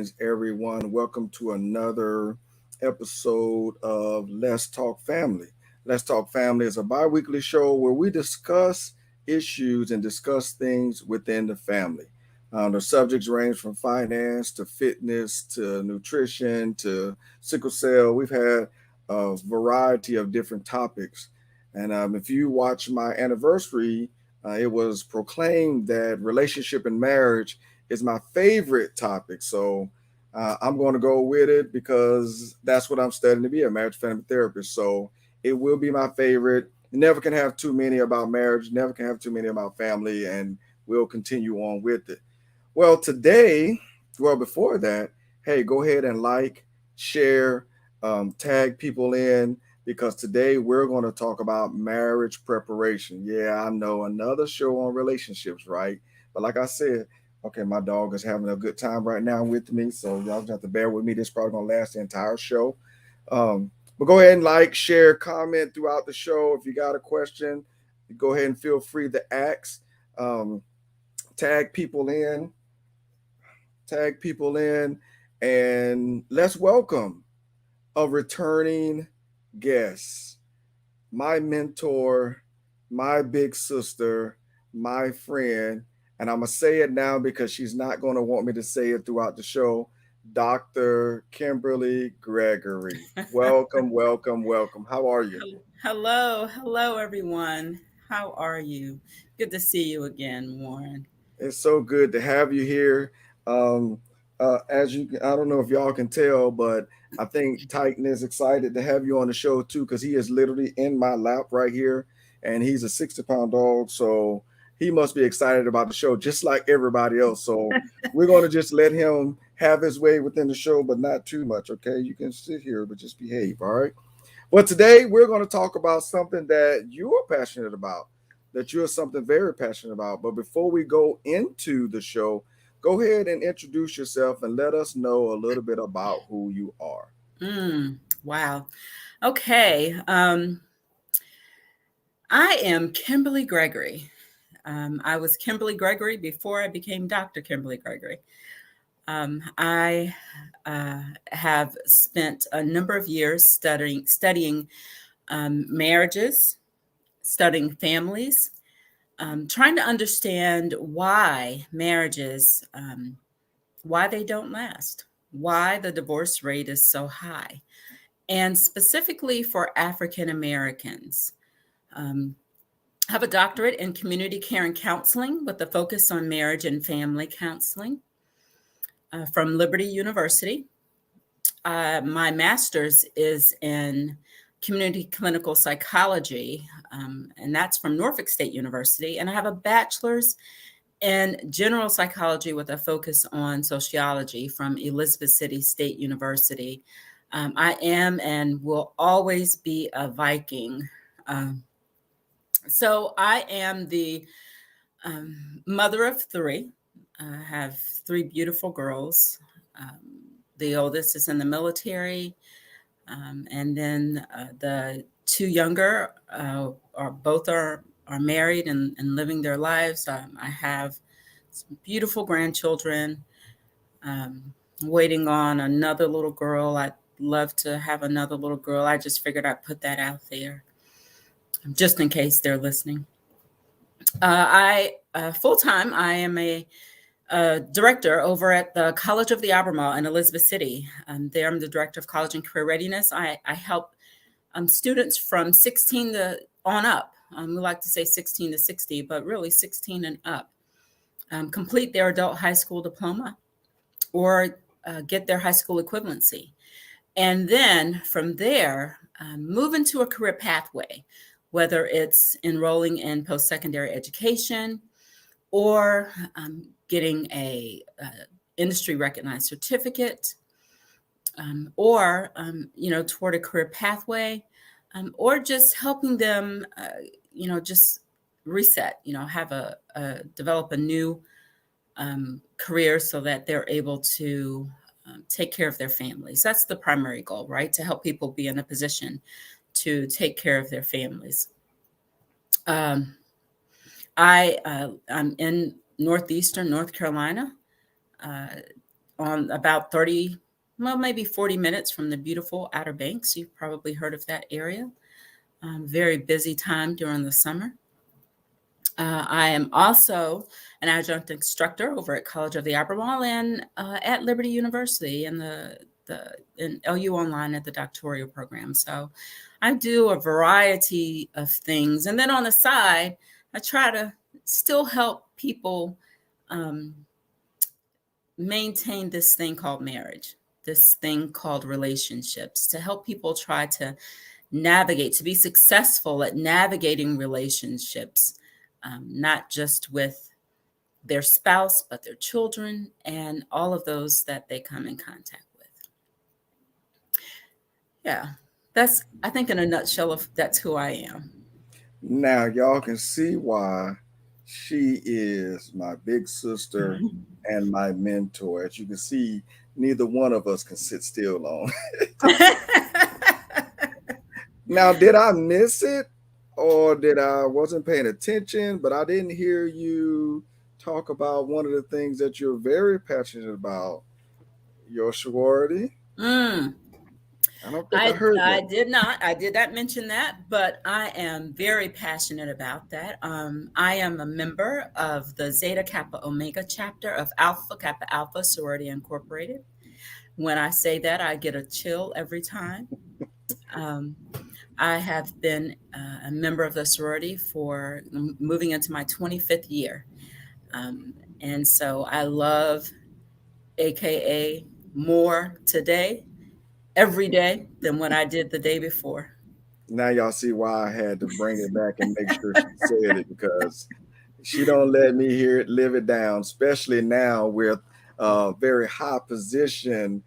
Greetings, everyone. Welcome to another episode of Let's Talk Family. Let's Talk Family is a bi weekly show where we discuss issues and discuss things within the family. The subjects range from finance to fitness to nutrition to sickle cell. We've had a variety of different topics. And if you watch my anniversary, it was proclaimed that relationship and marriage is my favorite topic. So I'm going to go with it because that's what I'm studying to be, a marriage family therapist. So it will be my favorite. You never can have too many about marriage, never can have too many about family, and we'll continue on with it. Well, today, well, before that, hey, go ahead and like, share, tag people in because today we're going to talk about marriage preparation. Yeah, I know another show on relationships, right? But like I said, okay, my dog is having a good time right now with me, so y'all just have to bear with me. This is probably gonna last the entire show. But go ahead and like, share, comment throughout the show. If you got a question, go ahead and feel free to ask. Um, tag people in, tag people in, and let's welcome a returning guest, my mentor, my big sister, my friend, and I'm going to say it now because she's not going to want me to say it throughout the show. Dr. Kimberly Gregory. Welcome, welcome, welcome. How are you? Hello, everyone. How are you? Good to see you again, Warren. It's so good to have you here. Um, I don't know if y'all can tell, but I think Titan is excited to have you on the show too, because he is literally in my lap right here, and he's a 60-pound dog, so he must be excited about the show, just like everybody else. So we're going to just let him have his way within the show, but not too much. Okay, you can sit here, but just behave. All right. Well, today we're going to talk about something that you are passionate about, that you're something very passionate about. But before we go into the show, go ahead and introduce yourself and let us know a little bit about who you are. Wow. Okay. I am Kimberly Gregory. I was Kimberly Gregory before I became Dr. Kimberly Gregory. I have spent a number of years studying marriages, studying families, trying to understand why marriages, why they don't last, why the divorce rate is so high, and specifically for African Americans. Um, I have a doctorate in community care and counseling with a focus on marriage and family counseling from Liberty University. My master's is in community clinical psychology, and that's from Norfolk State University. And I have a bachelor's in general psychology with a focus on sociology from Elizabeth City State University. I am and will always be a Viking. Um, so I am the mother of three. I have three beautiful girls. Um, the oldest is in the military, and then the two younger are married and living their lives. I have some beautiful grandchildren. Um, Waiting on another little girl. I'd love to have another little girl. I just figured I'd put that out there just in case they're listening. I Full time. I am a director over at the College of the Albemarle in Elizabeth City. There, I'm the director of college and career readiness. I help students from 16 to on up. We like to say 16 to 60, but really 16 and up. Complete their adult high school diploma or get their high school equivalency. And then from there, move into a career pathway, whether it's enrolling in post secondary education or getting a industry recognized certificate, or toward a career pathway, or just helping them, just reset, have develop a new career so that they're able to take care of their families. That's the primary goal, right? To help people be in a position to take care of their families. Um, I'm in Northeastern North Carolina. Uh, on about 30, well, maybe 40 minutes from the beautiful Outer Banks. You've probably heard of that area. Very busy time during the summer. I am also an adjunct instructor over at College of the Albemarle and at Liberty University in LU Online at the doctoral program. So I do a variety of things. And then on the side, I try to still help people um, maintain this thing called marriage, this thing called relationships, to help people try to navigate, to be successful at navigating relationships, not just with their spouse, but their children and all of those that they come in contact with. Yeah, that's, I think, in a nutshell, of that's who I am. Now, y'all can see why she is my big sister and my mentor. As you can see, neither one of us can sit still long. Now, did I miss it or did I wasn't paying attention, but I didn't hear you talk about one of the things that you're very passionate about, your sorority? Mm. I don't think I heard I that. did not. I did not mention that, but I am very passionate about that. I am a member of the Zeta Kappa Omega chapter of Alpha Kappa Alpha Sorority Incorporated. When I say that, I get a chill every time. Um, I have been a member of the sorority for moving into my 25th year. Um, and so I love AKA more today, every day, than what I did the day before. Now y'all see why I had to bring it back and make sure she said it because she don't let me hear it, live it down, especially now with very high position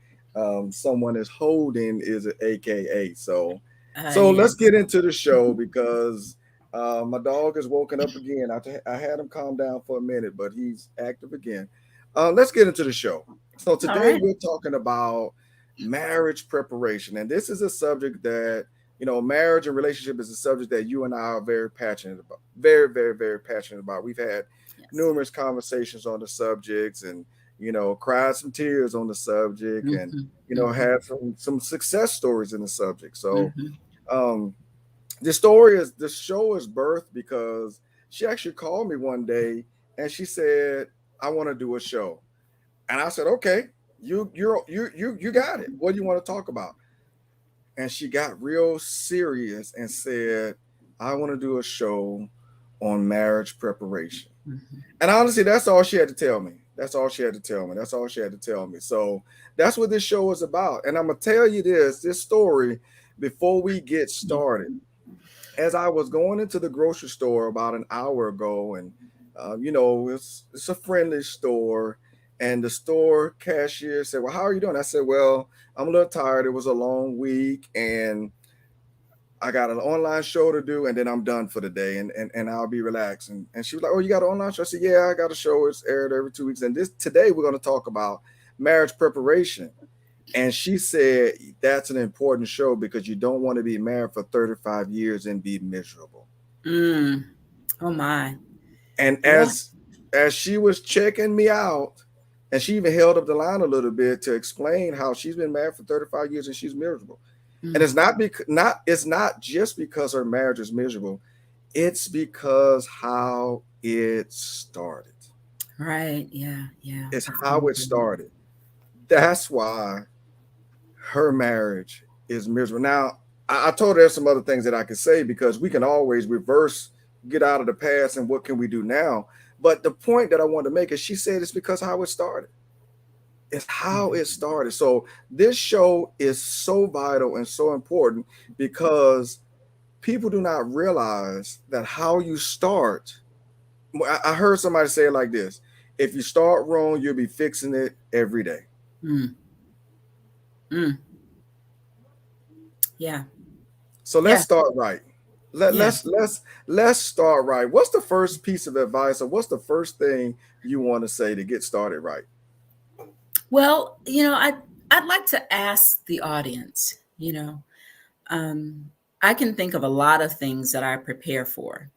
someone is holding is an AKA. So let's Yes. get into the show because my dog has woken up again. I had him calm down for a minute, but he's active again. Let's get into the show. So All today right. we're talking about marriage preparation, and this is a subject that marriage and relationship is a subject that you and I are very passionate about. Very, very, very passionate about. We've had Yes. numerous conversations on the subjects and cried some tears on the subject and Mm-hmm. Mm-hmm. had some success stories in the subject. So Mm-hmm. um the show is birthed because she actually called me one day and she said, I want to do a show. And I said, okay, you got it. What do you want to talk about? And she got real serious and said, I want to do a show on marriage preparation. Mm-hmm. And honestly, that's all she had to tell me. That's all she had to tell me. That's all she had to tell me. So that's what this show is about. And I'm going to tell you this story before we get started. As I was going into the grocery store about an hour ago, and it's a friendly store, and the store cashier said, "Well, how are you doing?" I said, "Well, I'm a little tired. It was a long week, and I got an online show to do, and then I'm done for the day, and I'll be relaxed." And she was like, "Oh, you got an online show?" I said, "Yeah, I got a show. It's aired every 2 weeks, and this today we're going to talk about marriage preparation." And she said, that's an important show because you don't want to be married for 35 years and be miserable. Mm. Oh my. And Yeah. as she was checking me out, and she even held up the line a little bit to explain how she's been married for 35 years and she's miserable. And Mm. it's not just because her marriage is miserable, it's because how it started. Right. Yeah. Yeah. It's That's how it important. started. That's why her marriage is miserable. Now, I told her there's some other things that I could say because we can always reverse, get out of the past, and what can we do now? But the point that I wanted to make is she said it's because how it started. It's how it started. So this show is so vital and so important because people do not realize that how you start. I heard somebody say it like this: if you start wrong, you'll be fixing it every day. Mm. Mm. Yeah. So let's Yeah. start right. Let, Yeah. let's let's let's start right. What's the first piece of advice, or what's the first thing you want to say to get started right? Well, I'd like to ask the audience, um, I can think of a lot of things that I prepare for.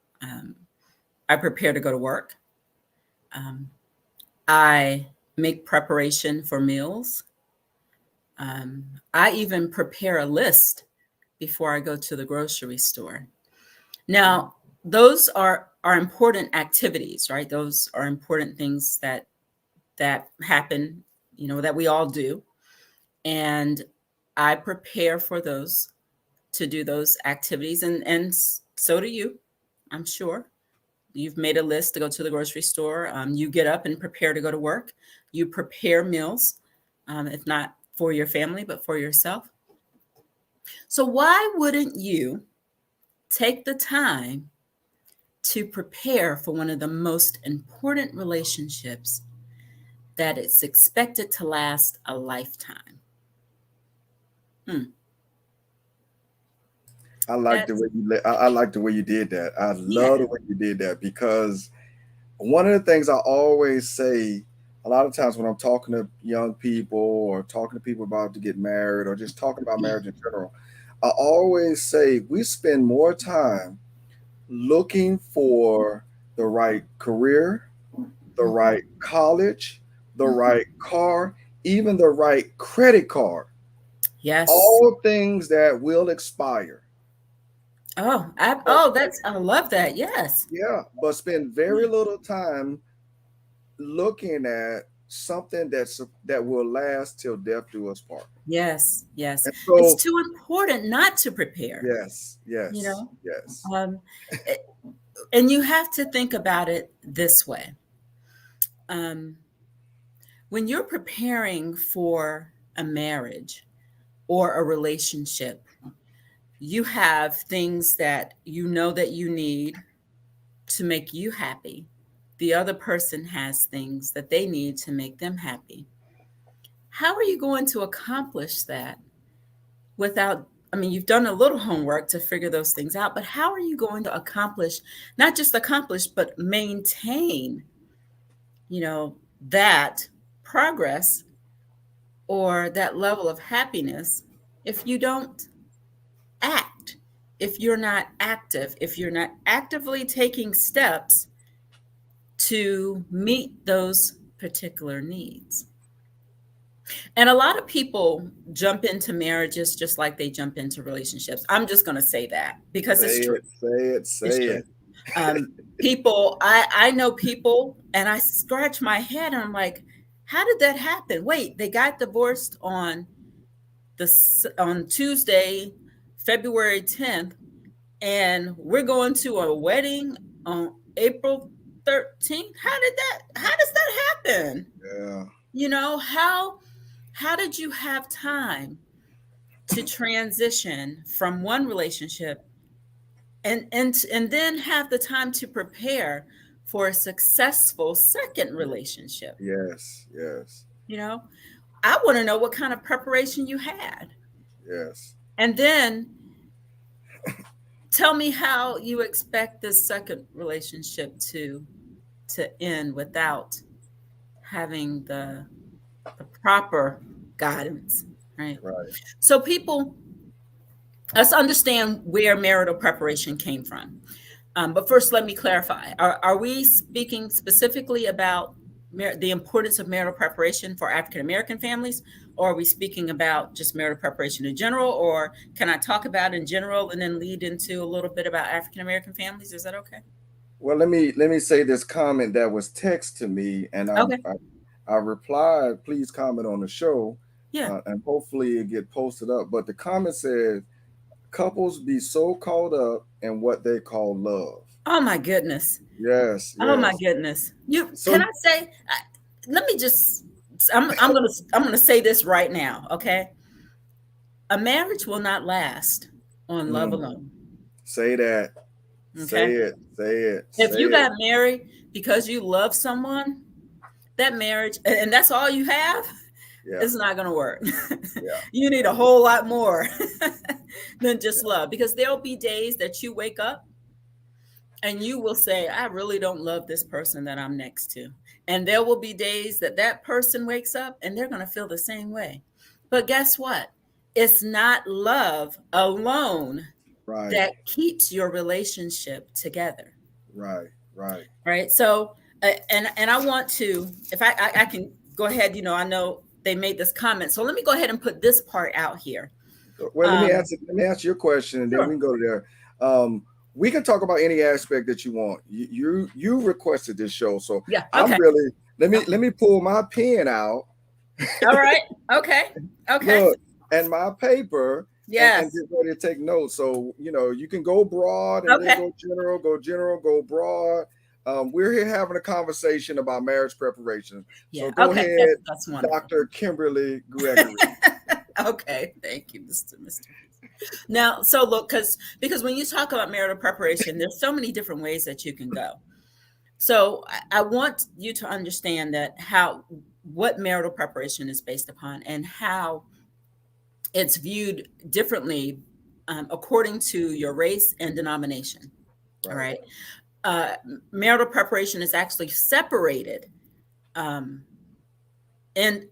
I prepare to go to work. Um, I make preparation for meals. I even prepare a list before I go to the grocery store. Now, those are important activities, right? Those are important things that happen, that we all do. And I prepare for those to do those activities, and so do you. I'm sure you've made a list to go to the grocery store. You get up and prepare to go to work. You prepare meals, if not for your family, but for yourself. So why wouldn't you take the time to prepare for one of the most important relationships that it's expected to last a lifetime? Hmm. I like the That's way I like the way you did that. I love Yeah. the way you did that because one of the things I always say a lot of times when I'm talking to young people or talking to people about to get married or just talking about marriage in general, I always say we spend more time looking for the right career, the Mhm. right college, the Mhm. right car, even the right credit card, Yes. all things that will expire. But I love that. Yes. yeah, but spend very little time looking at something that will last till death do us part. Yes. Yes. And It's so, too important not to prepare, yes, you yes, know? yes, Um, eh, and you have to think about it this way. Um, when you're preparing for a marriage or a relationship, you have things that you know that you need to make you happy. The other person has things that they need to make them happy. How are you going to accomplish that without, I mean, you've done a little homework to figure those things out, but how are you going to accomplish, not just accomplish, but maintain, you know, that progress or that level of happiness if you don't act, if you're not active, if you're not actively taking steps to meet those particular needs? And a lot of people jump into marriages just like they jump into relationships. I'm just going to say that because say it's true. it, say it, It's say true. it. People, I know people, and I scratch my head, and I'm like, how did that happen? Wait, they got divorced on Tuesday, February 10th, and we're going to a wedding on April 13th. How does that happen? Yeah, How did you have time to transition from one relationship and then have the time to prepare for a successful second relationship? yes, yes, You know, I want to know what kind of preparation you had. yes, And then tell me how you expect this second relationship to end without having the proper guidance, right? right. So people, let's understand where marital preparation came from. But first, let me clarify. Are we speaking specifically about the importance of marital preparation for African American families, or are we speaking about just marital preparation in general, or can I talk about in general and then lead into a little bit about African American families? Is that okay? Well, let me say this comment that was text to me, and Okay. I replied, please comment on the show, Yeah. and hopefully it get posted up. But the comment says, couples be so caught up in what they call love. Oh my goodness. Yes, Oh my yes. goodness. You So can I say? Let me just. I'm gonna say this right now. Okay. A marriage will not last on love mm, alone. say that, say Okay. it, say it, If say you it. got married because you love someone, that marriage, and that's all you have, Yeah, it's not going to work. yeah, You need a whole lot more than just love, because there'll be days that you wake up and you will say, I really don't love this person that I'm next to. And there will be days that that person wakes up and they're going to feel the same way. But guess what? It's not love alone right, that keeps your relationship together. right, right. Right. So, and I want to, if I can go ahead. I know they made this comment, so let me go ahead and put this part out here. Well, Um, let me answer your question, and then we sure. can go to there. We can talk about any aspect that you want. You requested this show, so Yeah. I'm Okay. really Okay. let me pull my pen out. All right. Okay. Okay. Look, and my paper, and Yes. get ready to take notes. So you can go broad and then Okay. go general, go broad. We're here having a conversation about marriage preparation. So Yeah. go Okay. ahead, That's wonderful. Dr. Kimberly Gregory. Okay. Thank you, Mr. Now, so look, because when you talk about marital preparation, there's so many different ways that you can go. So I want you to understand that what marital preparation is based upon and how it's viewed differently according to your race and denomination. All Right, right. Uh, Marital preparation is actually separated, um, and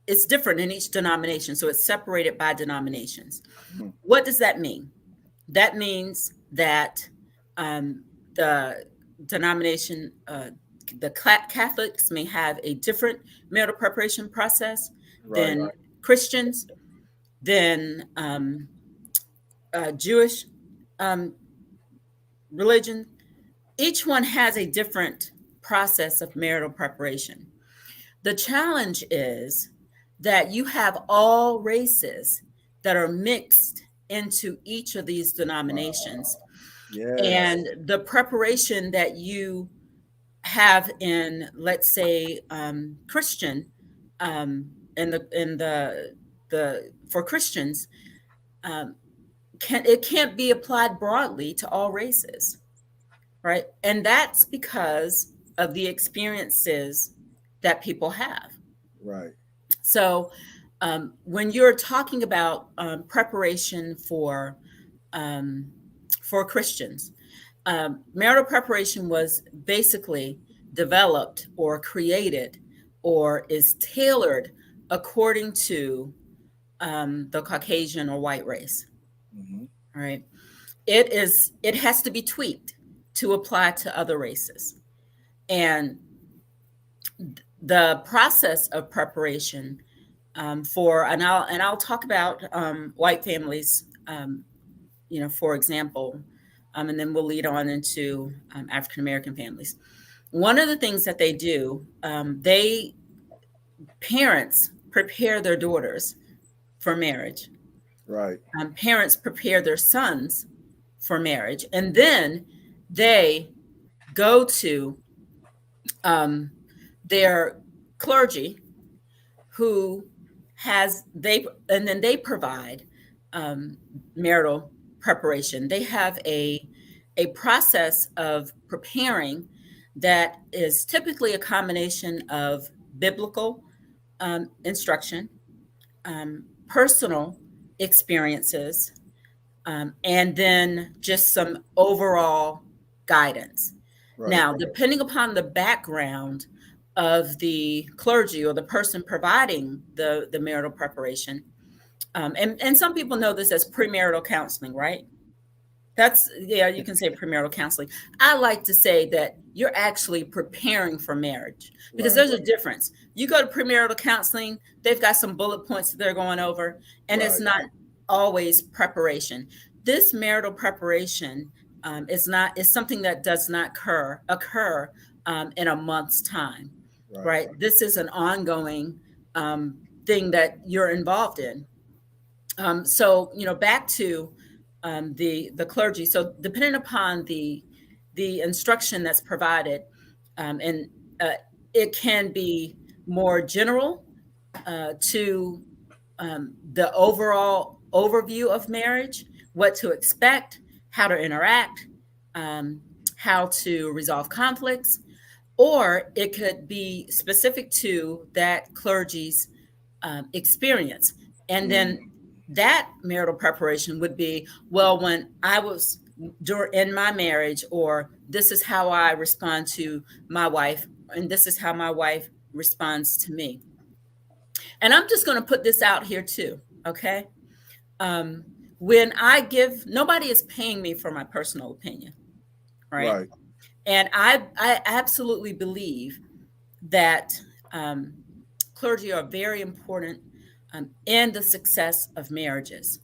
it's different in each denomination. So it's separated by denominations. mhm, What does that mean? That means that the denomination, the Catholics may have a different marital preparation process right, than Christians, than Jewish um, religion. Each one has a different process of marital preparation. The challenge is that you have all races that are mixed into each of these denominations. wow, yes, And the preparation that you have in, let's say, Christian, in the for Christians, um, can't be applied broadly to all races, right? And that's because of the experiences that people have. right, So, when you're talking about preparation um, for Christians, marital preparation was basically developed or created or is tailored according to the Caucasian or white race. hmm, All right, it has to be tweaked to apply to other races, and the process of preparation for and I'll talk about white families, for example, and then we'll lead on into African American families. One of the things that they do, they parents prepare their daughters for marriage. right, Parents prepare their sons for marriage, and then they go to um, their clergy who has they and then they provide um, marital preparation. They have a process of preparing that is typically a combination of biblical instruction, personal experiences, and then just some overall guidance. right, Now, depending upon the background of the clergy or the person providing the marital preparation, and some people know this as premarital counseling, right? That's, yeah, you can say premarital counseling. I like to say that you're actually preparing for marriage because right, there's a difference. You go to premarital counseling, they've got some bullet points that they're going over, and it's right, not always preparation. This marital preparation is something that does not occur in a month's time, right, right? This is an ongoing um, thing that you're involved in. So back to the clergy. So depending upon the instruction that's provided, and uh, it can be more general to the overall overview of marriage, what to expect, how to interact, um, how to resolve conflicts, or it could be specific to that clergy's experience. And mm, then that marital preparation would be, well, when I was in my marriage, or this is how I respond to my wife, and this is how my wife responds to me. And I'm just going to put this out here too, okay? Um, when I give, nobody is paying me for my personal opinion, right? right, And I absolutely believe that um, clergy are very important in the success of marriages.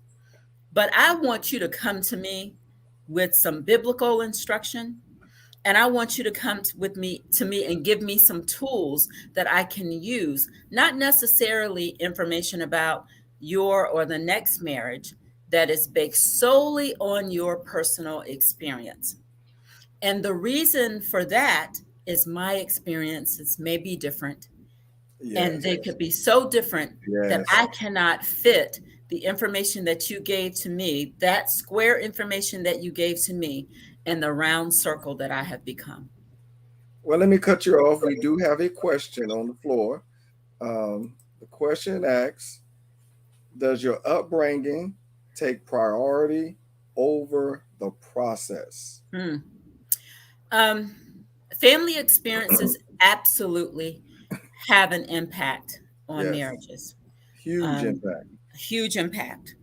But I want you to come to me with some biblical instruction, and I want you to come to me and give me some tools that I can use, not necessarily information about your or the next marriage that is based solely on your personal experience. And the reason for that is my experiences may be different, and Yes. they could be so different that Yes. I cannot fit the information that you gave to me, that square information that you gave to me, in the round circle that I have become. Well, let me cut you off. We do have a question on the floor. The question asks, does your upbringing take priority over the process? Hmm. Um, Family experiences absolutely have an impact on Yes. marriages. Huge Um, impact. Huge impact.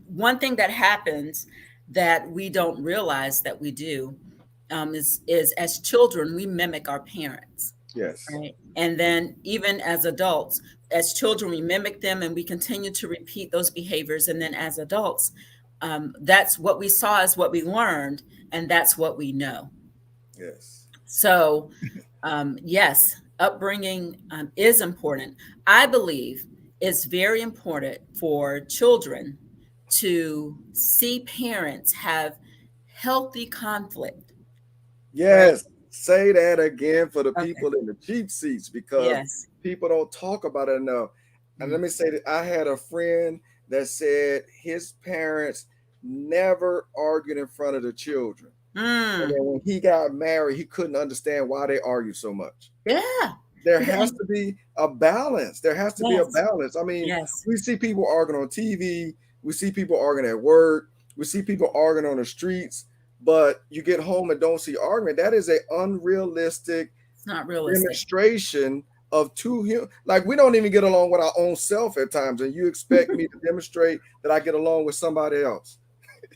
One thing that happens that we don't realize that we do, is as children we mimic our parents, Yes. right? And then even as adults, as children we mimic them and we continue to repeat those behaviors. And then as adults, that's what we saw is what we learned, and that's what we know. Yes. So yes, upbringing is important. I believe it's very important for children to see parents have healthy conflict, right? Yes. Say that again for the Okay. people in the cheap seats because Yes. people don't talk about it enough. And let Mm. me say that I had a friend that said his parents never argued in front of the children. And Mm. then when he got married, he couldn't understand why they argued so much. Yeah. There Because has to be a balance. There has to be a yes. balance. I mean, Yes. we see people arguing on TV, we see people arguing at work, we see people arguing on the streets, but you get home and don't see argument. That is an unrealistic It's not realistic. demonstration of like we don't even get along with our own self at times, and you expect me to demonstrate that I get along with somebody else.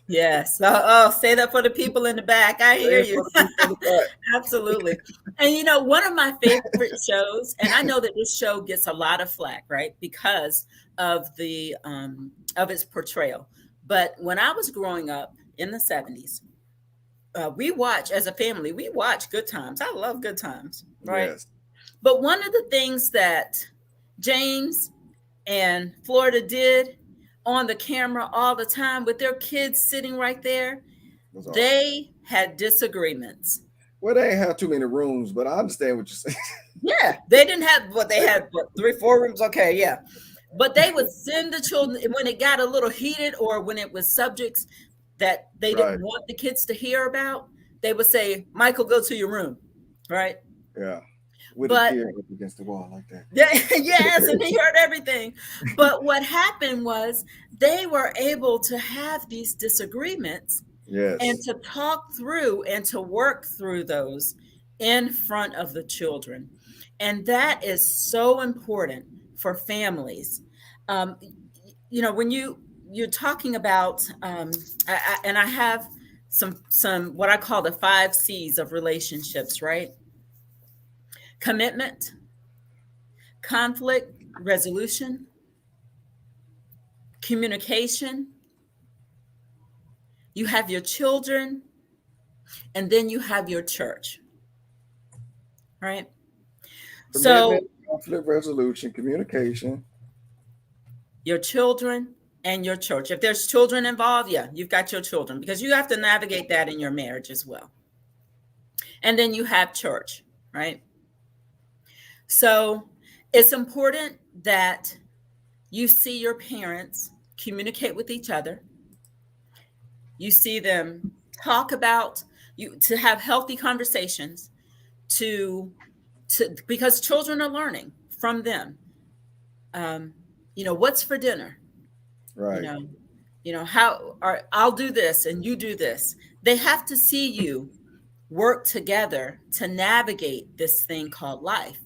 Yes. Oh, say that for the people in the back. I hear Same you. for the people in the back. Absolutely. And one of my favorite shows, and I know that this show gets a lot of flack, right? Because of its portrayal. But when I was growing up in the 70s, we watch as a family, we watch Good Times. I love Good Times, right? Yes. But one of the things that James and Florida did on the camera all the time with their kids sitting right there, That's awesome. they had disagreements. Well, they ain't have too many rooms, but I understand what you're saying. Yeah, they didn't have what they had, what, three, four rooms. Okay, yeah. But they would send the children when it got a little heated or when it was subjects that they Right. didn't want the kids to hear about. They would say, Michael, go to your room. Right. Yeah. With a But kid up against the wall like that. yeah, yes, and he heard everything. But what happened was they were able to have these disagreements and Yes. to talk through and to work through those in front of the children. And that is so important for families. Um, when you're talking about, and I have some what I call the 5 C's of relationships, right? Commitment, conflict resolution, communication. You have your children, and then you have your church, right? So Commitment, conflict resolution, communication. your children and your church. If there's children involved, yeah, you've got your children because you have to navigate that in your marriage as well. And then you have church, right? So it's important that you see your parents communicate with each other. You see them talk about you to have healthy conversations to because children are learning from them. Um, what's for dinner? You Right. know, how are I'll do this and you do this. They have to see you work together to navigate this thing called life,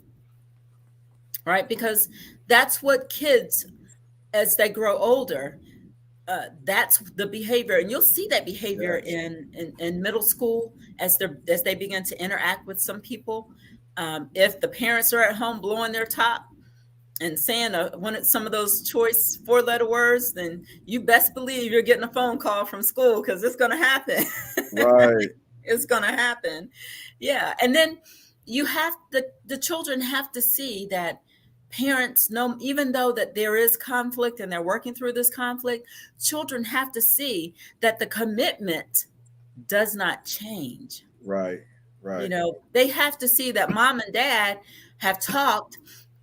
right? Because that's what kids, as they grow older, that's the behavior, and you'll see that behavior Yes. in middle school as they begin to interact with some people. If the parents are at home blowing their top, and saying some of those choice 4-letter words, then you best believe you're getting a phone call from school, because it's going to happen. Right. It's going to happen. Yeah. And then you have the children have to see that parents know, even though that there is conflict and they're working through this conflict, children have to see that the commitment does not change. Right. You Right. know, they have to see that mom and dad have talked,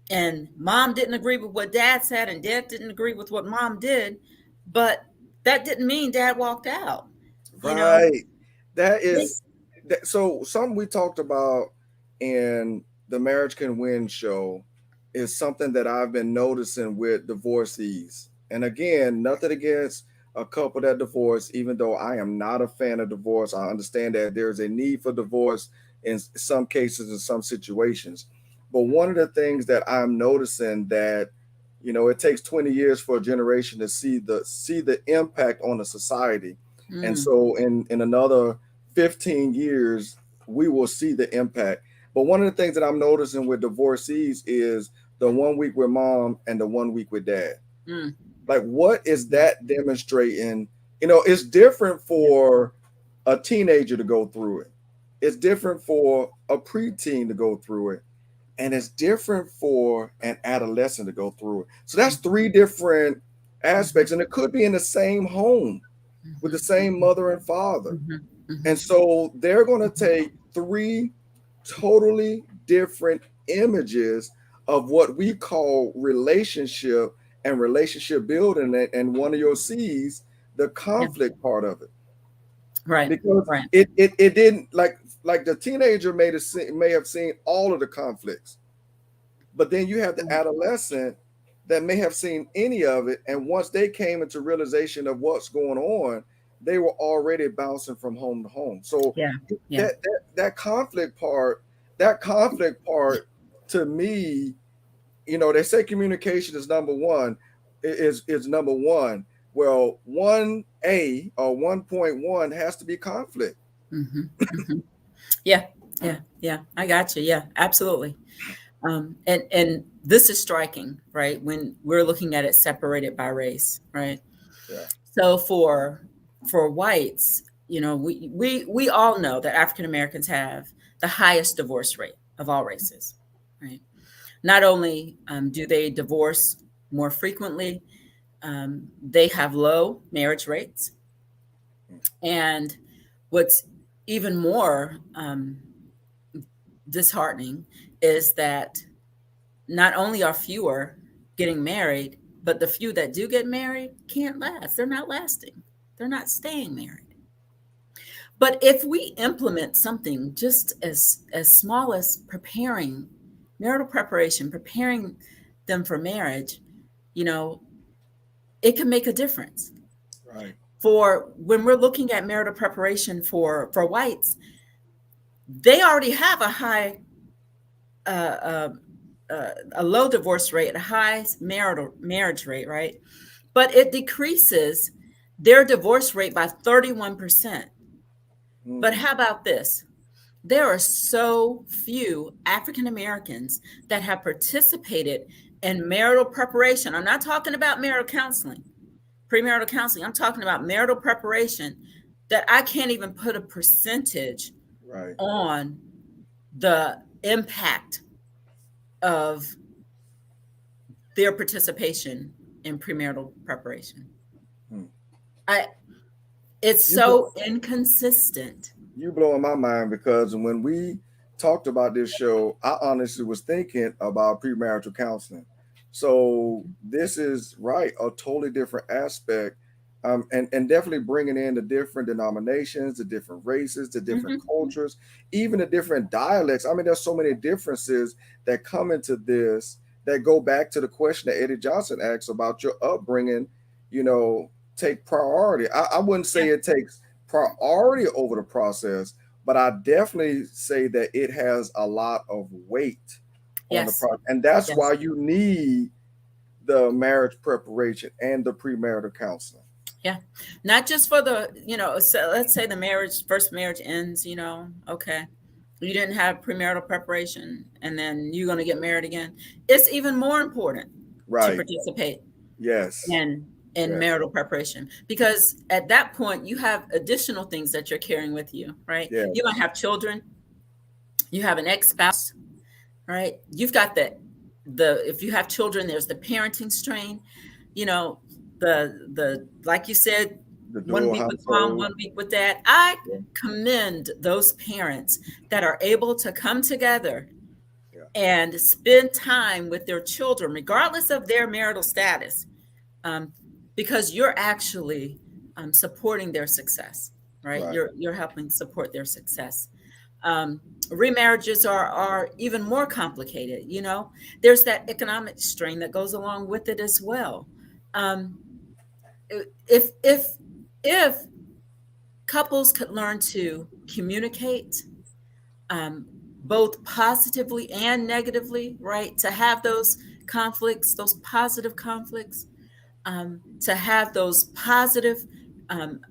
and mom didn't agree with what dad said and dad didn't agree with what mom did, but that didn't mean dad walked out. You know, Right. That they, is so something we talked about in the Marriage Can Win show is something that I've been noticing with divorcees. And again, nothing against a couple that divorce, even though I am not a fan of divorce. I understand that there's a need for divorce in some cases, in some situations. But one of the things that I'm noticing that, it takes 20 years for a generation to see the impact on the society. And mm, so in another 15 years, we will see the impact. But one of the things that I'm noticing with divorcees is the 1 week with mom and the 1 week with dad. mm, Like, what is yeah, that demonstrating? It's different yeah, for a teenager to go through it. It's different for a preteen to go through it. And it's different for an adolescent to go through it. So that's mm, three different mhm, aspects. And it could be in the same home with the mhm, same mother and father. mhm, And mhm, so they're going to mhm. take three totally different images of what we call relationship and relationship building. And one of your C's, the Yeah, conflict part of it. right, Because right. it didn't like the teenager may have seen all of the conflicts, but then you have the Mm, adolescent that may have seen any of it. And once they came into realization of what's going on, they were already bouncing from home to home. So yeah, yeah. that conflict part to me, they say communication is number one, is number one. Well, 1A or 1.1 has to be conflict. Hmm, hmm. Yeah, yeah, yeah. I got you. Yeah, absolutely. And this is striking, right? When we're looking at it separated by race, right? Yeah. So for whites, we all know that African Americans have the highest divorce rate of all races, right? Not only do they divorce more frequently, they have low marriage rates, and what's even more disheartening is that not only are fewer getting married, but the few that do get married can't last. They're not lasting. They're not staying married. But if we implement something just as small as preparing marital preparation, preparing them for marriage, you know, it can make a difference. Right. For when we're looking at marital preparation for whites, they already have uh, uh, a low divorce rate, a high marital marriage rate, right? But it decreases their divorce rate by 31%. But Mm-hmm. how about this? There are so few African Americans that have participated in marital preparation. I'm not talking about marital counseling, premarital counseling. I'm talking about marital preparation, that I can't even put a percentage Right. on the impact of their participation in premarital preparation. Hmm. I It's You blo- so inconsistent. you blowing my mind because when we talked about this show, I honestly was thinking about premarital counseling. So this is right, a totally different aspect, and definitely bringing in the different denominations, the different races, the different Mhm. cultures, even the different dialects. I mean, there's so many differences that come into this that go back to the question that Eddie Johnson asked about your upbringing. You know, take priority. I wouldn't Yeah. say it takes priority over the process, but I definitely say that it has a lot of weight on the Yes. process. And that's Yes. why you need the marriage preparation and the premarital counseling. Yeah. Not just for so let's say the marriage, first marriage ends, okay. you didn't have premarital preparation, and then you're going to get married again, it's even more important to Right. participate Yes. in Yes. marital preparation, because at that point you have additional things that you're carrying with you, right? You might Yes. have children, you have an ex-spouse, right? You've got the if you have children, there's the parenting strain, you know, the like you said, The one dual week with mom, household. 1 week with dad. I Yeah. commend those parents that are able to come together Yeah. and spend time with their children, regardless of their marital status, um, because you're actually supporting their success, right? Right. You're helping support their success. Remarriages are even more complicated. You know, there's that economic strain that goes along with it as well. Um, if couples could learn to communicate, um, both positively and negatively, right? To have those conflicts, those positive conflicts, to have those positive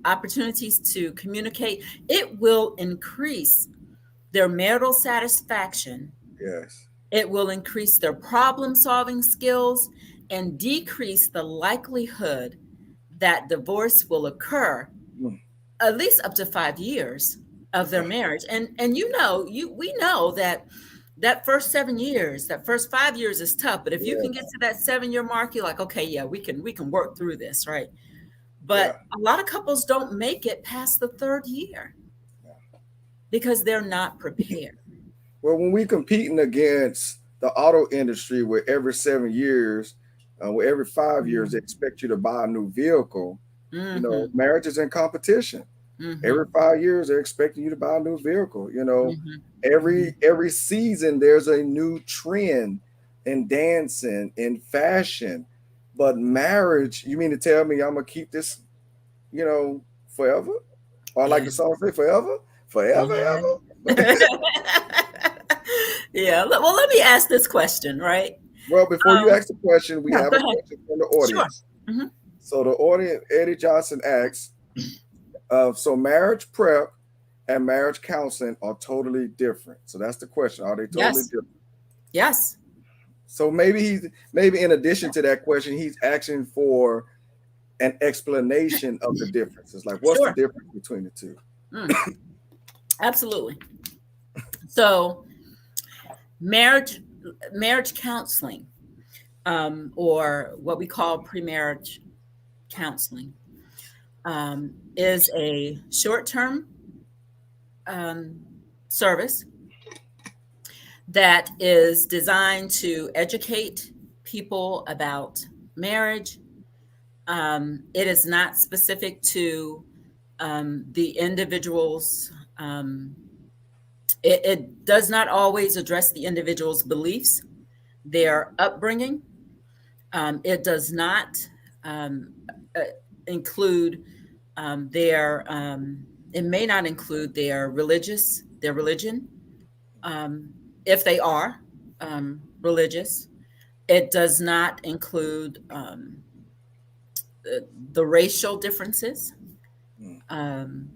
opportunities to communicate, it will increase their marital satisfaction. Yes. It will increase their problem solving skills and decrease the likelihood that divorce will occur, Mm. at least up to 5 years of their marriage. And you know, we know that that first 7 years, that first 5 years is tough. But if you can get Yes. to that 7 year mark, you're like, okay, yeah, we can work through this, right? Yeah. But a lot of couples don't make it past the third year Yeah. because they're not prepared. Well, when we competing against the auto industry, where every 7 years, where every 5 years they expect you to buy a new vehicle, Mm-hmm. marriage is in competition. Mm-hmm. Every 5 years they're expecting you to buy a new vehicle. Mm-hmm. Every season there's a new trend in dancing, in fashion. But marriage, you mean to tell me I'm gonna keep this, forever? Or like Yeah. the song say, forever, forever, Yeah. ever. Yeah. Well, let me ask this question, right? Well, before you Um, ask the question, we yeah, have go a ahead. question from the Sure. audience. Hmm. So the audience, Eddie Johnson asks, so marriage prep and marriage counseling are totally different. So that's the question. Are they totally Yes. different? Yes. So maybe in addition to that question, he's asking for an explanation of the differences. Like, what's the Sure. difference between the two? Mm, absolutely. So marriage marriage counseling, or what we call pre-marriage counseling, is a short-term um, service that is designed to educate people about marriage. It is not specific to the individual's. It does not always address the individual's beliefs, their upbringing. It does not um, uh, include their. It may not include their religion, um, if they are religious. It does not include the racial differences, Mm. um,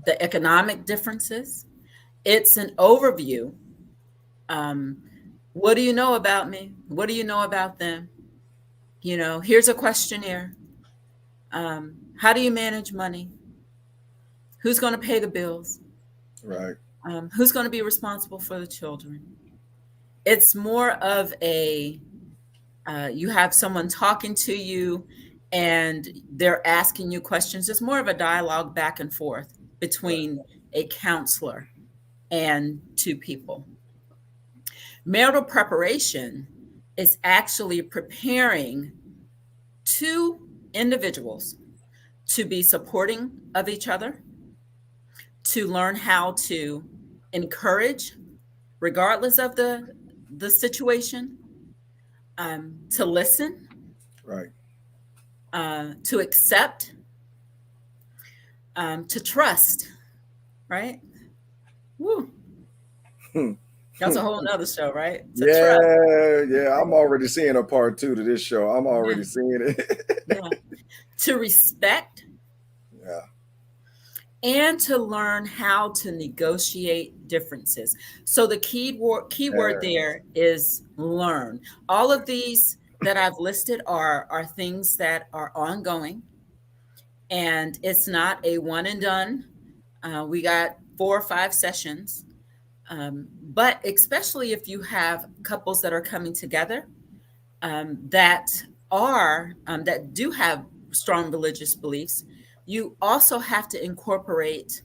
the economic differences. It's an overview. Um, what do you know about me? What do you know about them? Here's a questionnaire. How do you manage money? Who's going to pay the bills? Right. Who's going to be responsible for the children? It's more of a you have someone talking to you and they're asking you questions. It's more of a dialogue back and forth Right. between a counselor and two people. Marital preparation is actually preparing two individuals to be supporting of each other, to learn how to encourage, regardless of the situation, to listen, Right. to accept, to trust, right? Woo. Hmm. That's a whole nother show, right? To trust. Yeah, yeah. I'm Right? already seeing a part two to this show. I'm Yeah. already seeing it. Yeah. To respect, Yeah. and to learn how to negotiate differences. So the keyword Uh, there is learn. All of these that I've listed are things that are ongoing, and it's not a one and done. We got 4 or 5 sessions, but especially if you have couples that are coming together, that do have strong religious beliefs, you also have to incorporate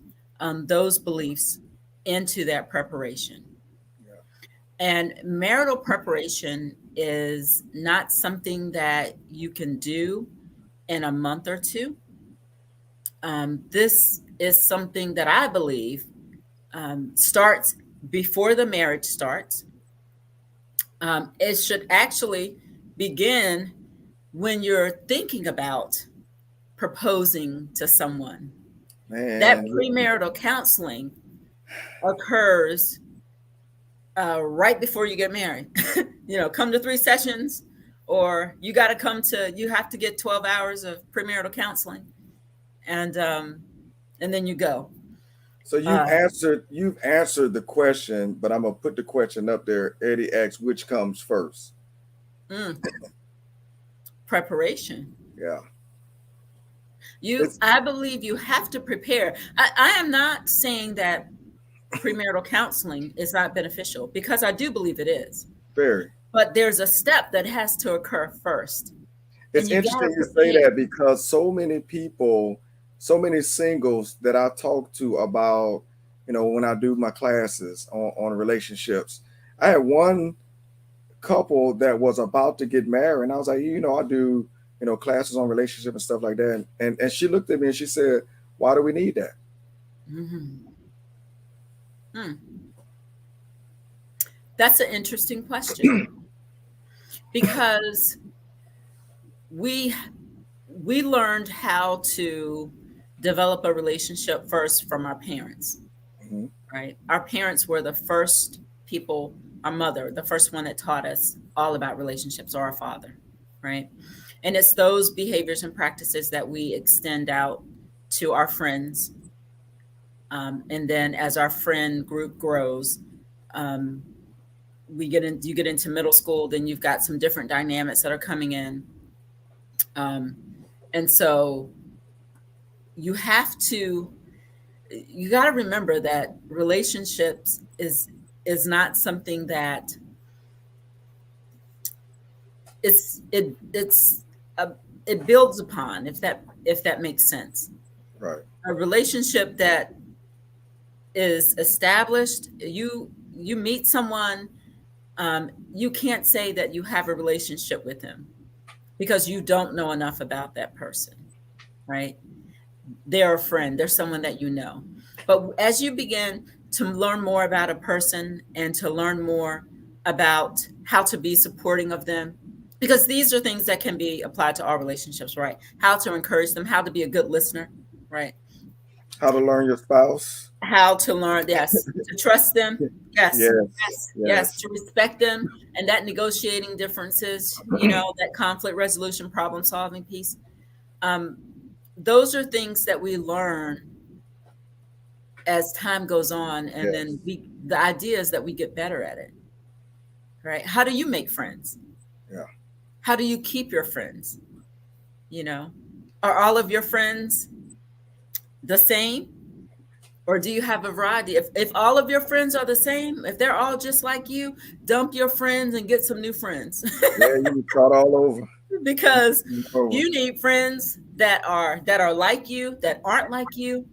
those beliefs into that preparation. yeah, And marital preparation is not something that you can do in a month or two. This is something that I believe starts before the marriage starts. It should actually begin when you're thinking about proposing to someone. That man. premarital counseling occurs right before you get married. Come to 3 sessions, or you have to get 12 hours of premarital counseling, and then you go. So Uh, you've answered the question, but I'm gonna put the question up there. Eddie asks, which comes first? mm, Preparation. Yeah, You, it's I believe you have to prepare. I am not saying that premarital counseling is not beneficial, because I do believe it is. very. But there's a step that has to occur first, and It's you got to interesting you say prepare. that because so many people, so many singles that I talk to about, when I do my classes on relationships, I had one couple that was about to get married, and I was like, I do, classes on relationship and stuff like that, and she looked at me and she said, "Why do we need that?" Mhm. Hmm. That's an interesting question, because we we learned how to develop a relationship first from our parents, Hmm. right? Our parents were the first people, our mother, the first one that taught us all about relationships, or our father, right? And it's those behaviors and practices that we extend out to our friends. And then as our friend group grows, um, you get into middle school, then you've got some different dynamics that are coming in. Um, and so you have to you got to remember that relationships is not something that it's a, it builds upon, if that makes sense. Right. A relationship that is established, you meet someone, you can't say that you have a relationship with them because you don't know enough about that person, right? They're a friend, they're someone that you know. But as you begin to learn more about a person and to learn more about how to be supporting of them, because these are things that can be applied to all relationships, right? How to encourage them, how to be a good listener, right? How to learn your spouse? How to learn, yes, to trust them, yes, Yes, yes, yes, yes, to respect them, and that negotiating differences, that conflict resolution, problem solving piece. Um, those are things that we learn as time goes on, and yes, then the idea is that we get better at it, right? How do you make friends? yeah. How do you keep your friends? you know are all of your friends the same, or do you have a variety? If all of your friends are the same, if they're all just like you, dump your friends and get some new friends. Yeah, you can start all over. Because Over. you need friends that are like you, that aren't like you,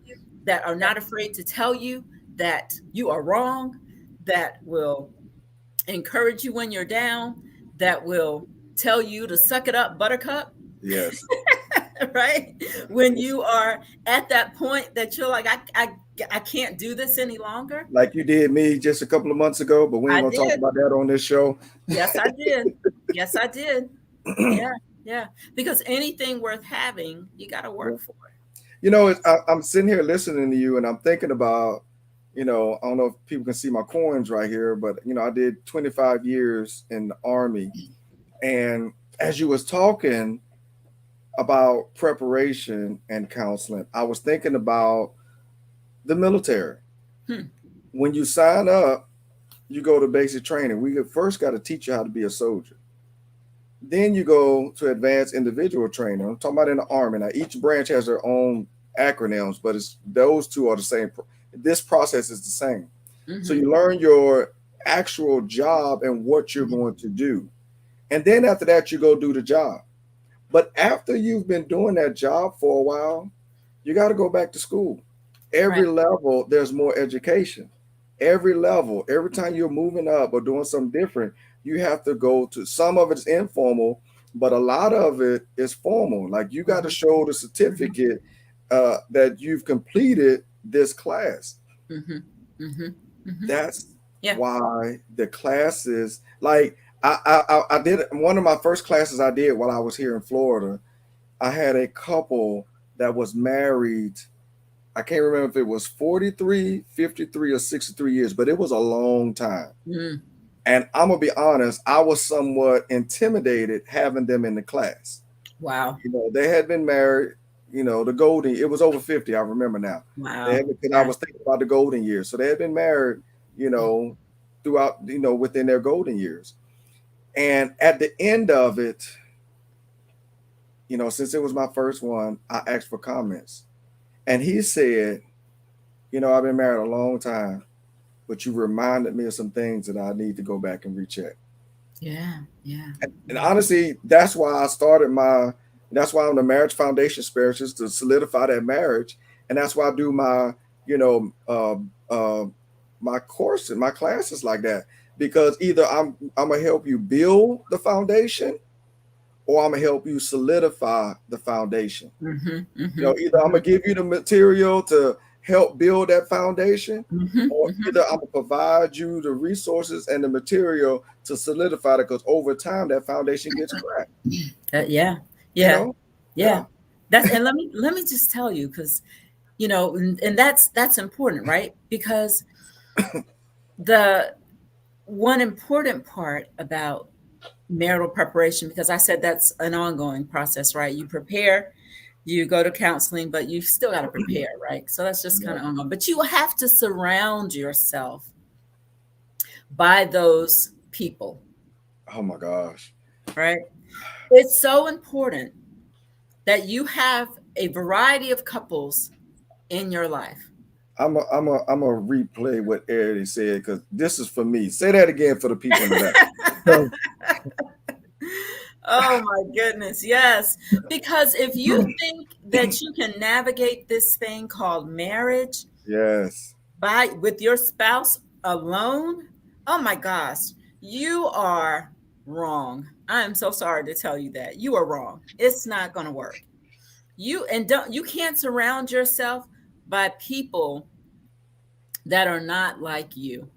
that are not afraid to tell you that you are wrong, that will encourage you when you're down, that will tell you to suck it up, buttercup. Yes. Right? When you are at that point that you're like, I can't do this any longer. Like you did me just a couple of months ago, but we ain't I gonna talk did. about that on this show. Yes, I did. Yes, I did. Yeah, yeah. Because anything worth having, you got to Yeah. work for I'm sitting here listening to you, and I'm thinking about, I don't know if people can see my coins right here, but I did 25 years in the Army, and as you was talking about preparation and counseling, I was thinking about The military. Hmm. When you sign up, you go to basic training. We first got to teach you how to be a soldier. Then you go to advanced individual training. I'm talking about in the Army. Now, each branch has their own acronyms, but it's those two are the same. This process is the same. So Mm-hmm. you learn your actual job and what you're going to do. And then after that, you go do the job. But after you've been doing that job for a while, you got to go back to school. Right. Every level, there's more education. Every level, every time you're moving up or doing something different, you have to go to some of it's informal, but a lot of it is formal. Like you got to Mm-hmm. show the Mm-hmm. certificate that you've completed this class. Mm-hmm. Mm-hmm. Mm-hmm. That's Yeah. why the classes, like I did one of my first classes I did while I was here in Florida. I had a couple that was married. I can't remember if it was 43, 53, or 63 years, but it was a long time. Mm. And I'm going to be honest, I was somewhat intimidated having them in the class. Wow. They had been married, the golden, it was over 50, I remember now. They Wow. had, because I Yes. was thinking about the golden years. So they had been married, you know, throughout, within their golden years. And at the end of it, since it was my first one, I asked for comments. And he said, I've been married a long time, but you reminded me of some things that I need to go back and recheck. Yeah. Yeah. And honestly, that's why I'm the marriage foundation specialist to solidify that marriage. And that's why I do you know, uh, uh, my courses, my classes like that. Because either I'm gonna help you build the foundation or I'm gonna help you solidify the foundation. Mm-hmm. Mm-hmm. Either I'm gonna give you the material to help build that foundation, Mm-hmm. or Mm-hmm. either I'm gonna provide you the resources and the material to solidify it. Because over time, that foundation gets cracked. Yeah. You Yeah. know, Yeah. yeah. That's and let me just tell you because and that's important, right? Because the one important part about marital preparation, because I said that's an ongoing process, right? You prepare, you go to counseling, but you still got to prepare, right? So that's just kind Yeah. of ongoing. But you have to surround yourself by those people, Oh my gosh. right? It's so important that you have a variety of couples in your life. I'm a replay what Eddie said because this is for me. Say that again for the people in the back. So, Oh my goodness, yes. Because if you think that you can navigate this thing called marriage yes. by with your spouse alone, oh my gosh, you are wrong. I am so sorry to tell you that. You are wrong. It's not going to work. You can't surround yourself by people that are not like you.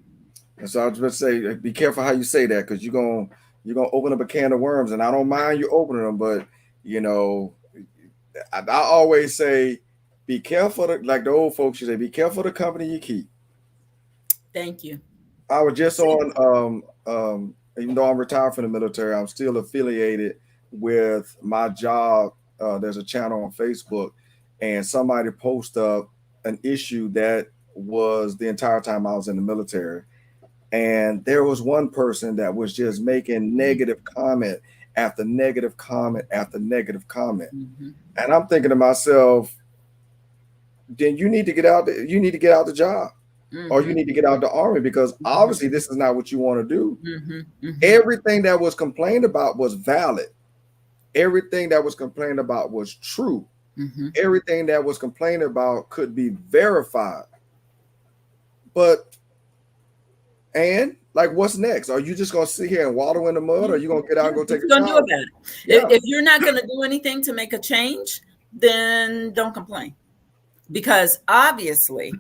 And so I was just say, be careful how you say that because you're gonna open up a can of worms, and I don't mind you opening them, but you know, I always say, be careful. Like the old folks should say, be careful the company you keep. Thank you. I was just That's it. on, even though I'm retired from the military, I'm still affiliated with my job. There's a channel on Facebook, and somebody posted up an issue that was the entire time I was in the military. And there was one person that was just making negative comment after negative comment after negative comment. Mhm. And I'm thinking to myself, then you need to get out. You need to get out the job, or you Mhm. need to get out the army because Mhm. obviously this is not what you want to do. Mhm. Mhm. Everything that was complained about was valid. Everything that was complained about was true. Mhm. Everything that was complained about could be verified. But and like, what's next? Are you just gonna sit here and waddle in the mud, or Yeah. are you gonna get out Yeah. and go What take you a gonna do shower? about it? Yeah, If you're not gonna do anything to make a change, then don't complain. Because obviously,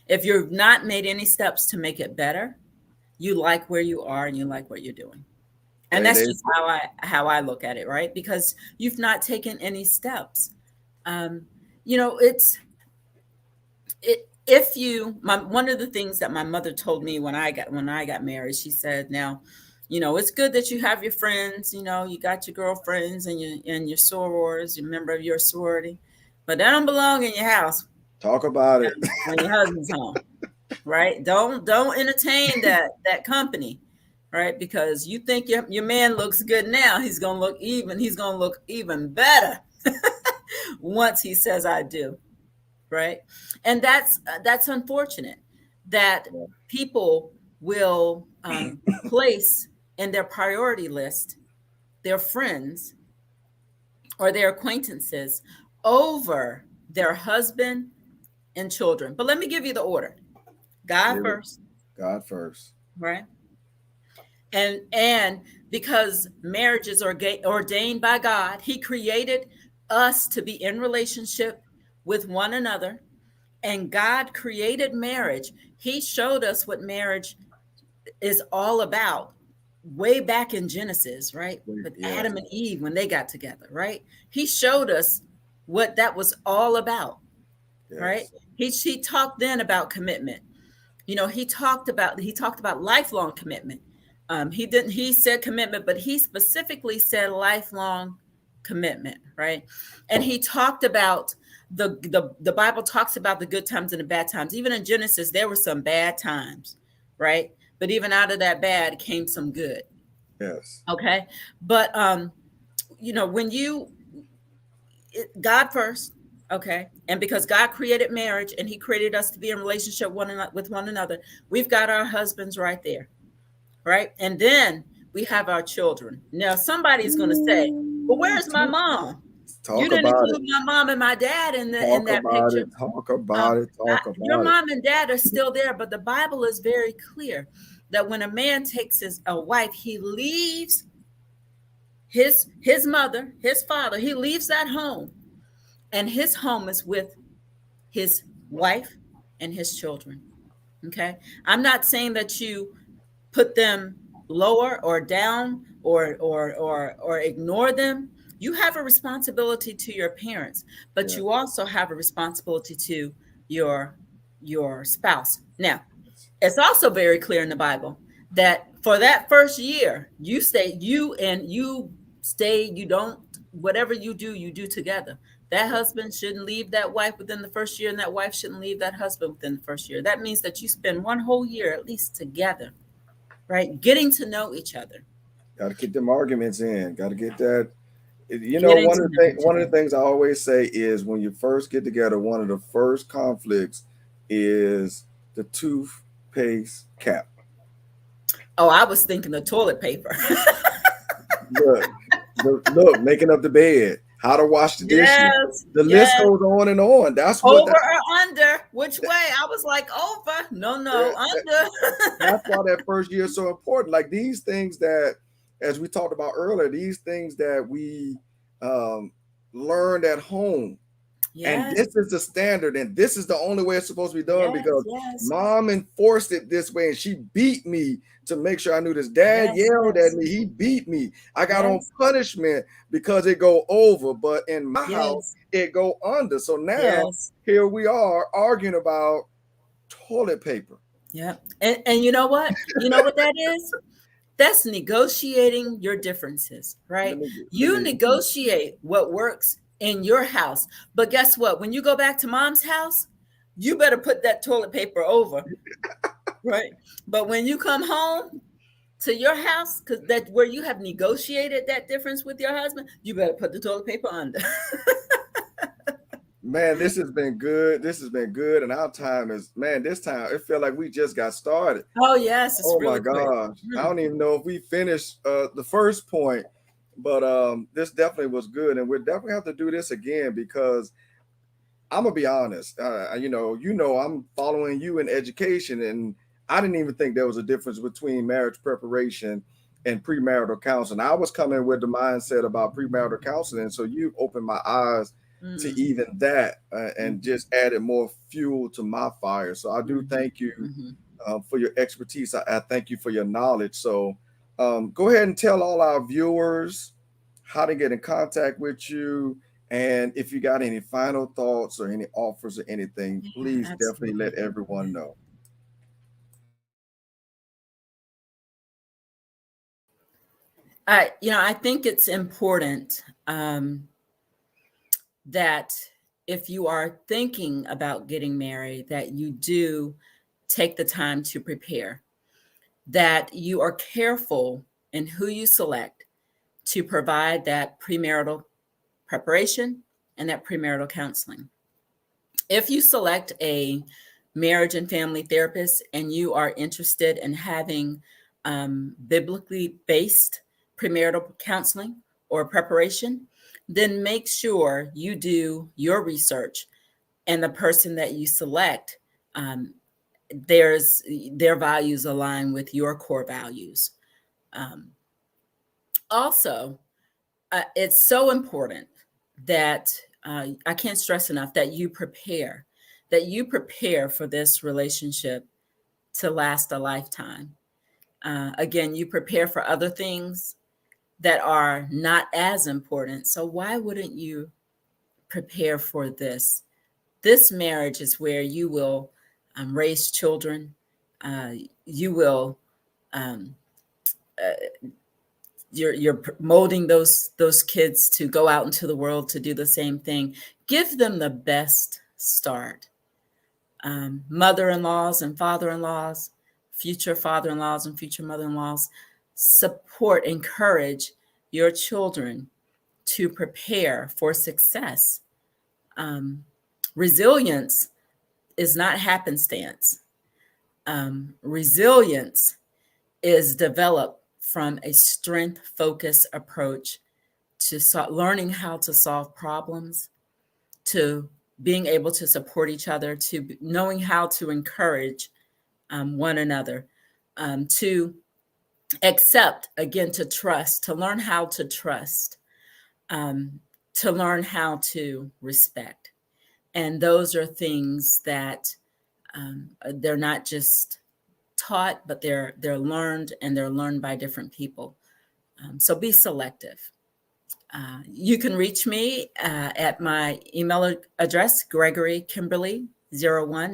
if you've not made any steps to make it better, you like where you are and you like what you're doing. And and that's they, just how I look at it, right? Because you've not taken any steps. Um, it's if you my one of the things that my mother told me when I got married, she said, now, it's good that you have your friends, you got your girlfriends and your sorors, you're a member of your sorority, but that don't belong in your house. Talk about it. when your husband's home, right? Don't entertain that company, right? Because you think your man looks good now, he's gonna look even better once he says I do, right? And that's unfortunate that people will place in their priority list their friends or their acquaintances over their husband and children. But let me give you the order: God first, God first. right? And because marriage is ordained by God, He created us to be in relationship with one another, and God created marriage. He showed us what marriage is all about way back in Genesis, right? With Yes. Adam and Eve when they got together, right? He showed us what that was all about, right? Yes. He talked then about commitment. He talked about lifelong commitment. He said commitment, but he specifically said lifelong commitment, right? And he talked about the Bible talks about the good times and the bad times. Even in Genesis, there were some bad times, right? But even out of that bad came some good. Yes. Okay. But when God first, okay, and because God created marriage and He created us to be in relationship with one another, we've got our husbands right there, right? And then we have our children. Now somebody's going to say, "Well, where's my mom? You Talk didn't about it. include my mom and my dad in Talk that about picture." it. Talk about it. Talk Your about it. mom and dad are still there, but the Bible is very clear that when a man takes a wife, he leaves his mother, his father, he leaves that home, and his home is with his wife and his children. Okay. I'm not saying that you put them lower or down or ignore them. You have a responsibility to your parents, but Yeah. you also have a responsibility to your your spouse. Now, it's also very clear in the Bible that for that first year, you don't, whatever you do together. That husband shouldn't leave that wife within the first year, and that wife shouldn't leave that husband within the first year. That means that you spend one whole year at least together, right? Getting to know each other. Got to get them arguments in. Got to get that. Getting to know each One of other. the things I always say is when you first get together, one of the first conflicts is the toothpaste cap. Oh, I was thinking the toilet paper. Look, look, making up the bed, how to wash the dishes. Yes, The list yes. goes on and on. That's what Over or under? Which way? I was like, over. No, no, that, under. that's why that first year is so important. Like these things that, as we talked about earlier, these things that we um, learned at home. And Yes, this is the standard, and this is the only way it's supposed to be done yes, because yes, mom enforced it this way, and she beat me to make sure I knew this. Dad yes, yelled at yes, me, he beat me. I got on yes, punishment because it go over, but in my house yes, it go under. So now yes. here we are arguing about toilet paper. Yeah. And you know what? You know what that is? That's negotiating your differences, Let right? me let You me negotiate what works in your house. But guess what? When you go back to mom's house, you better put that toilet paper over, right? But when you come home to your house, because that where you have negotiated that difference with your husband, you better put the toilet paper under. Man, this has been good. This has been good, and our time is, man. This time it felt like we just got started. Oh yes, it's Oh my really quick. gosh. I don't even know if we finished the first point, but this definitely was good. And we'll definitely have to do this again because I'm gonna be honest. I'm following you in education, and I didn't even think there was a difference between marriage preparation and premarital counseling. I was coming with the mindset about premarital counseling, so you opened my eyes to Mm-hmm. even that and Mm-hmm. just added more fuel to my fire. So I do Mm-hmm. thank you Mm-hmm. for your expertise. I thank you for your knowledge. So go ahead and tell all our viewers how to get in contact with you. And if you got any final thoughts or any offers or anything, Yeah, please definitely let absolutely. everyone know. I think it's important that if you are thinking about getting married, that you do take the time to prepare, that you are careful in who you select to provide that premarital preparation and that premarital counseling. If you select a marriage and family therapist and you are interested in having biblically based premarital counseling or preparation, then make sure you do your research and the person that you select, um, there's their values align with your core values. Um, Also, it's so important that I can't stress enough that you prepare for this relationship to last a lifetime. Again, you prepare for other things that are not as important. So why wouldn't you prepare for this? This marriage is where you will raise children. You will um, you're molding those kids to go out into the world to do the same thing. Give them the best start. Mother-in-laws and father-in-laws, future father-in-laws and future mother-in-laws, support, encourage your children to prepare for success. um, Resilience is not happenstance. Resilience is developed from a strength focused approach to learning how to solve problems, to being able to support each other, to knowing how to encourage one another, to accept, again, to trust, to learn how to trust, um, to learn how to respect. And those are things that they're not just taught, but they're learned, and they're learned by different people. So be selective. You can reach me at my email address, Gregory Kimberly01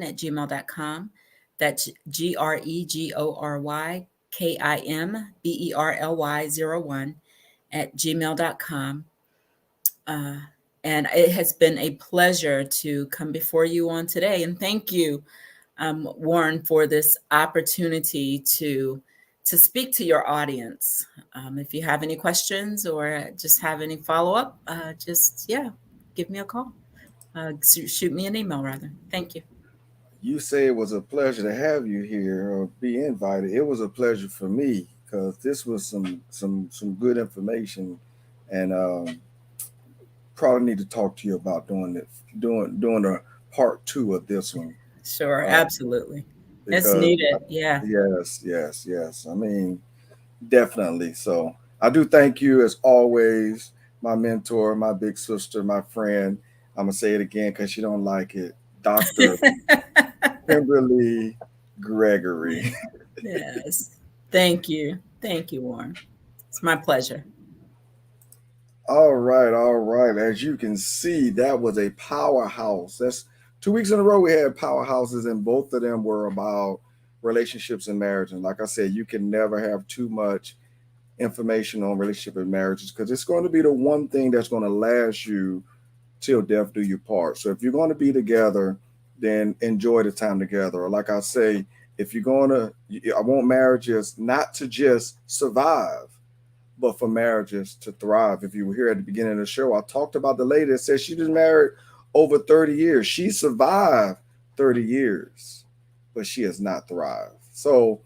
at gmail.com. That's GREGORY KIMBERLY 01 at gmail.com. Uh, and it has been a pleasure to come before you on today. And thank you, Warren, for this opportunity to speak to your audience. If you have any questions or just have any follow up, just give me a call. Shoot me an email rather. Thank you. You say it was a pleasure to have you here or be invited. It was a pleasure for me because this was some good information, and probably need to talk to you about doing a part two of this one. Sure, Uh, absolutely. It's because needed. Yeah. yes. I mean, definitely. So I do thank you as always, my mentor, my big sister, my friend. I'm gonna say it again because she don't like it, Doctor Kimberly Gregory. Yes. Thank you. Thank you, Warren. It's my pleasure. All right, all right. As you can see, that was a powerhouse. That's 2 weeks in a row we had powerhouses, and both of them were about relationships and marriage. And like I said, you can never have too much information on relationship and marriages because it's going to be the one thing that's going to last you till death do you part. So if you're going to be together, then enjoy the time together. Or like I say, if you're going to, I want marriages not to just survive, but for marriages to thrive. If you were here at the beginning of the show, I talked about the lady that said she was married over 30 years. She survived 30 years, but she has not thrived. So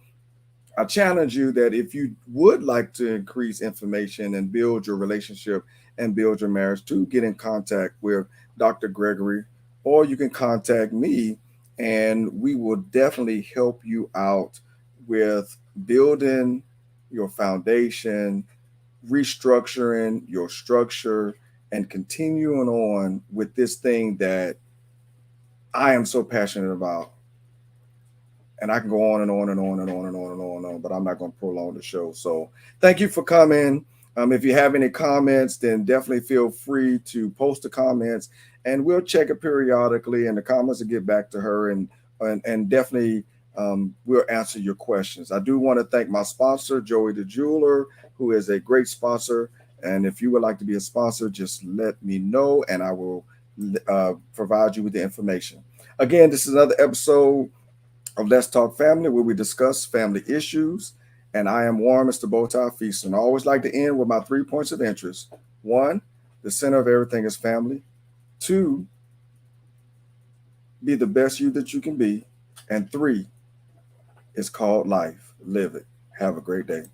I challenge you that if you would like to increase information and build your relationship and build your marriage, to get in contact with Dr. Gregory, or you can contact me, and we will definitely help you out with building your foundation, restructuring your structure, and continuing on with this thing that I am so passionate about. And I can go on and on and on and on and on and on and on, but I'm not going to prolong the show. So thank you for coming. If you have any comments, then definitely feel free to post the comments, and we'll check it periodically. And the comments will get back to her, and definitely we'll answer your questions. I do want to thank my sponsor, Joey the Jeweler, who is a great sponsor. And if you would like to be a sponsor, just let me know, and I will provide you with the information. Again, this is another episode of Let's Talk Family, where we discuss family issues. And I am Warren, Mr. Bowtie Feast. And I always like to end with my 3 points of interest. One, the center of everything is family. Two, be the best you that you can be. And three, it's called life. Live it. Have a great day.